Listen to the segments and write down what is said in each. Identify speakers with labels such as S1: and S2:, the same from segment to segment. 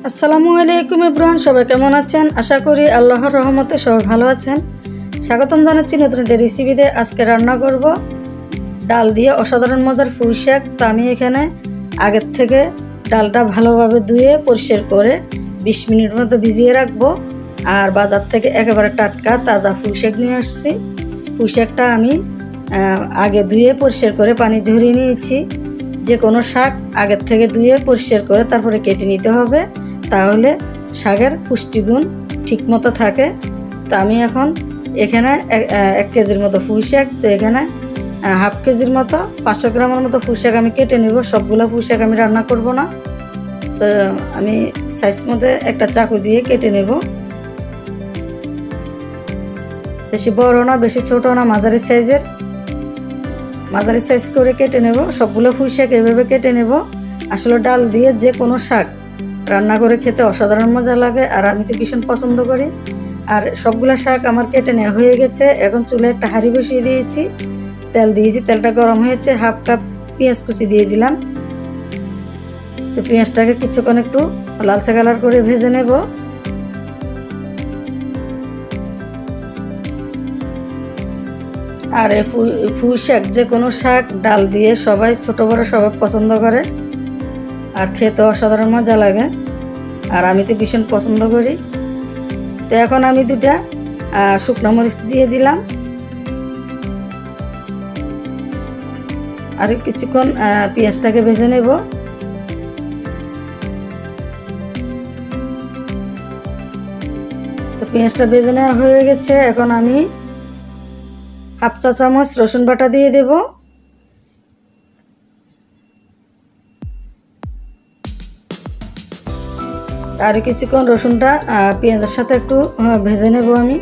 S1: আসসালামু আলাইকুম এভরিওয়ান, সবাই কেমন আছেন? আশা করি আল্লাহর রহমতে সবাই ভালো আছেন। স্বাগতম জানাচ্ছি নতুন একটা রেসিপিতে। আজকে রান্না করব ডাল দিয়ে অসাধারণ মজার পুঁই শাক। তো আমি এখানে আগের থেকে ডালটা ভালোভাবে ধুয়ে পরিষ্কার করে 20 মিনিট মতো ভিজিয়ে রাখবো। আর বাজার থেকে একেবারে টাটকা তাজা পুঁই শাক নিয়ে আসছি। পুঁই শাকটা আমি আগে ধুয়ে পরিষ্কার করে পানি ঝরিয়ে নিয়েছি। যে কোনো শাক আগের থেকে ধুয়ে পরিষ্কার করে তারপরে কেটে নিতে হবে, তাহলে শাকের পুষ্টিগুণ ঠিকমতো থাকে। তো আমি এখন এখানে 1 কেজির মতো পুঁই শাক, তো এখানে হাফ কেজির মতো 500 গ্রামের মতো পুঁই শাক আমি কেটে নেব। সবগুলো পুঁই শাক আমি রান্না করব না, তো আমি সাইজ মধ্যে একটা চাকু দিয়ে কেটে নেব। বেশি বড় না, বেশি ছোট না, মাঝারি সাইজ করে কেটে নেব। সবগুলো পুঁই শাক এভাবে কেটে নেব। আসলে ডাল দিয়ে যে কোনো শাক রান্না করে খেতে অসাধারণ মজা লাগে, আর আমি তো ভীষণ পছন্দ করি। আর সবগুলো শাক আমার কেটে নেওয়া হয়ে গেছে। এখন চুলে একটা হাঁড়ি বসিয়ে দিয়েছি, তেল দিয়েছি, তেলটা গরম হয়েছে। হাফ কাপ পেঁয়াজ কুচি দিয়ে দিলাম। তো পেঁয়াজটাকে কিছুক্ষণ একটু লালচে কালার করে ভেজে নেব। আর এই পুঁই শাক যে কোনো শাক ডাল দিয়ে সবাই, ছোট বড় সবাই পছন্দ করে, আর খেতে অসাধারণ মজা লাগে। আর আমি তো ভীষণ পছন্দ করি। তো এখন আমি 2টা শুকনো মরিচ দিয়ে দিলাম। আর কিছুক্ষণ পেঁয়াজটাকে ভেজে নেব। তো পেঁয়াজটা ভেজে নেওয়া হয়ে গেছে। এখন আমি হাফ চা চামচ রসুন বাটা দিয়ে দেব। আর কিছুক্ষণ রসুনটা পেঁয়াজের সাথে একটু ভেজে নেব আমি।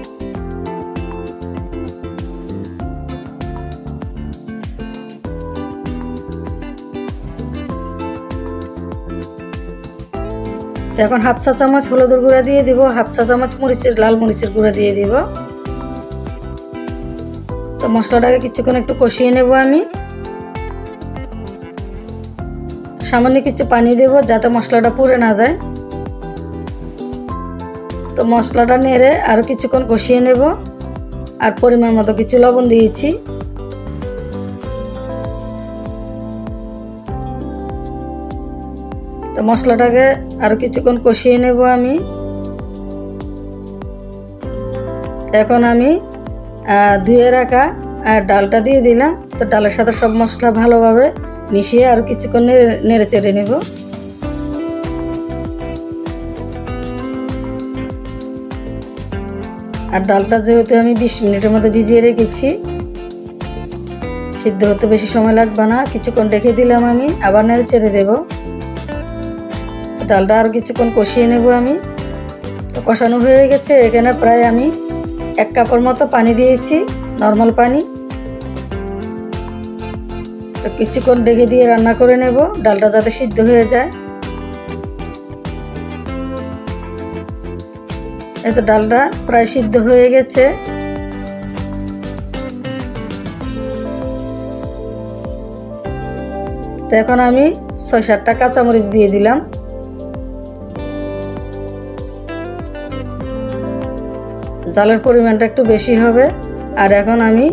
S1: এখন হাফ চা চামচ হলুদের গুঁড়া দিয়ে দিব, হাফ চা চামচ লাল মরিচের গুঁড়া দিয়ে দিব। তো মশলাটাকে কিছুক্ষণ একটু কষিয়ে নেব আমি। সামান্য কিছু পানি দেব যাতে মশলাটা পুড়ে না যায়। তো মশলাটা নেড়ে আরো কিছুক্ষণ কষিয়ে নেব। আর পরিমাণ মতো কিছু লবণ দিয়েছি। তো মশলাটাকে আরো কিছুক্ষণ কষিয়ে নেব আমি। এখন আমি ধুয়ে রাখা ডালটা দিয়ে দিলাম। তো ডালের সাথে সব মশলা ভালোভাবে মিশিয়ে আরো কিছুক্ষণ নেড়ে চেড়ে নেব। আর ডালটা যেহেতু আমি 20 মিনিটের মধ্যে ভিজিয়ে রেখেছি, সিদ্ধ হতে বেশি সময় লাগবে না। কিছুক্ষণ রেখে দিলাম আমি, আবার নেড়ে চেড়ে দেব। ডালটা আর কিছুক্ষণ কষিয়ে নেব আমি। তো কষানো হয়ে গেছে। এখানে প্রায় আমি 1 কাপের মতো পানি দিয়েছি, নর্মাল পানি। তো কিছুক্ষণ ঢেকে দিয়ে রান্না করে নেব, ডালটা যাতে সিদ্ধ হয়ে যায়। এই তো ডালটা প্রায় সিদ্ধ হয়ে গেছে। তো এখন আমি 6-7টা কাঁচামরিচ দিয়ে দিলাম। ডালের পরিমাণটা একটু বেশি হবে। আর এখন আমি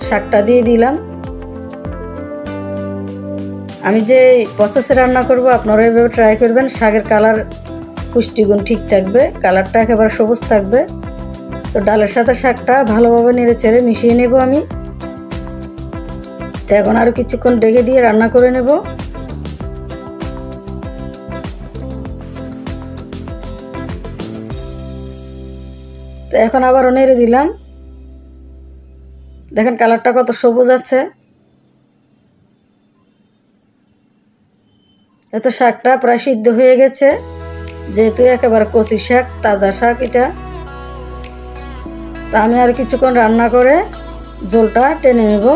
S1: শাকটা দিয়ে দিলাম। আমি যে প্রসেসে রান্না করব আপনারা এভাবে ট্রাই করবেন। শাকের কালার, পুষ্টিগুণ ঠিক থাকবে, কালারটা একেবারে সবুজ থাকবে। তো ডালের সাথে শাকটা ভালোভাবে নেড়ে চেড়ে মিশিয়ে নেব আমি। তো এখন আরো কিছুক্ষণ ঢেকে দিয়ে রান্না করে নেব। তো এখন আবারও নেড়ে দিলাম। দেখেন কালারটা কত সবুজ আছে। এত শাকটা প্রায় সিদ্ধ হয়ে গেছে, যেহেতু একেবারে কচি শাক, তাজা শাক এটা। তা আমি আর কিছুক্ষণ রান্না করে ঝোলটা টেনে নেব।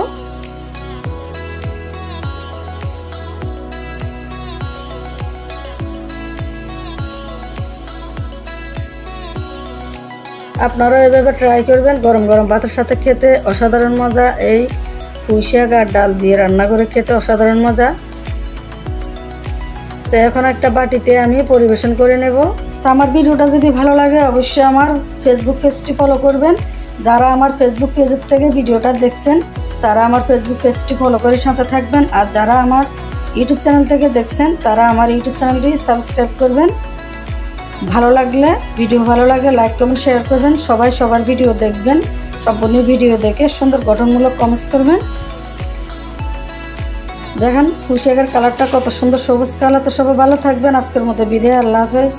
S1: আপনারা এভাবে ট্রাই করবেন। গরম গরম ভাতের সাথে খেতে অসাধারণ মজা। এই পুঁই শাক আর ডাল দিয়ে রান্না করে খেতে অসাধারণ মজা। তো এখন একটা বাটিতে আমি পরিবেশন করে নেব। তো আমার ভিডিওটা যদি ভালো লাগে অবশ্যই আমার ফেসবুক পেজটি ফলো করবেন। যারা আমার ফেসবুক পেজের থেকে ভিডিওটা দেখছেন তারা আমার ফেসবুক পেজটি ফলো করে সাথে থাকবেন, আর যারা আমার ইউটিউব চ্যানেল থেকে দেখছেন তারা আমার ইউটিউব চ্যানেলটি সাবস্ক্রাইব করবেন। ভিডিও ভালো লাগলে লাইক কমেন্ট শেয়ার করবেন। সবাই সবার ভিডিও দেখবেন, সম্পূর্ণ ভিডিও দেখে সুন্দর গঠনমূলক কমেন্টস করবেন। দেখেন পুঁই শাকের কালারটা কত সুন্দর সবুজ কালার। তো সবাই ভালো থাকবেন। আজকের মতো বিদায়, আল্লাহ হাফেজ।